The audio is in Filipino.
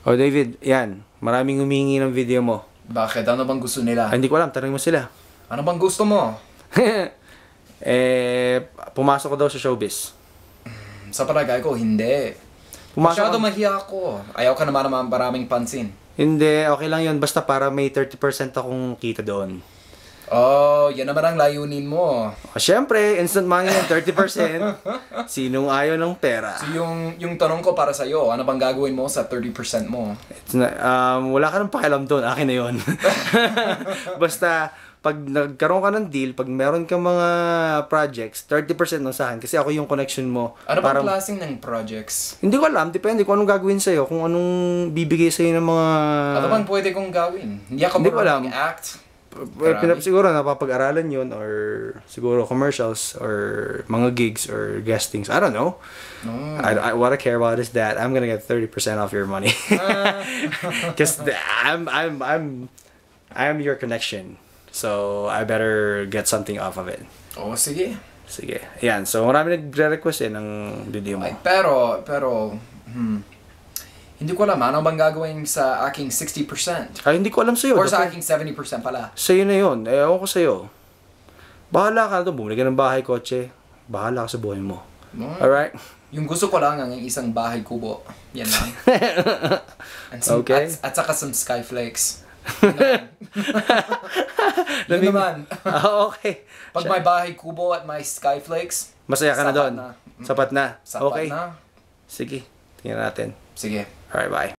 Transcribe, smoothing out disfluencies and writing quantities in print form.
Oh, David, yan. Maraming humingi ng video mo. Bakit? Ano bang gusto nila? Hindi ko alam, tanong mo sila. Ano bang gusto mo? Pumasok ko daw sa showbiz. Sa palagay ko, hindi. Masyado mahiya ako. Ayaw ka naman maraming pansin. Hindi, okay lang yun. Basta para may 30% akong kita doon. Oh, yan naman ang layunin mo. Siyempre, instant money ng 30%. Sinong ayaw ng pera? So yung tanong ko para sa'yo, ano bang gagawin mo sa 30% mo? Wala ka ng pakialam doon. Akin na yun. Basta, pag nagkaroon ka ng deal, pag meron kang mga projects, 30% ng sa akin. Kasi ako yung connection mo. Ano bang klaseng ng projects? Hindi ko alam. Depende kung anong gagawin sa'yo. Kung anong bibigay sa'yo ng mga... Ano bang pwede kong gawin? Hindi ako marunong act. Siguro napapag-aralan yun, or siguro commercials, or mga gigs, or guestings. I don't know. What I care about is that I'm gonna get 30% off your money. Because I'm your connection. So, I better get something off of it. Oh, sige. Sige. Yan. So, marami nagre-request ng video mo. Ay, pero, hindi ko alam, ano bang gagawin sa aking 60%? Ay, hindi ko alam sa'yo. Or sa aking 70% pala? Sa'yo na yun. Ewan ko sa'yo. Bahala ka na to. Bumili ka ng bahay, kotse. Bahala ka sa buhay mo. Alright? Yung gusto ko lang ang isang bahay kubo. Yan lang. Okay. At saka some skyflakes. Yun naman. Okay. Pag may bahay kubo at may skyflakes, masaya ka na doon. Sapat na. Sapat Okay. na. Sige. Tingnan natin. Sige. Alright, bye.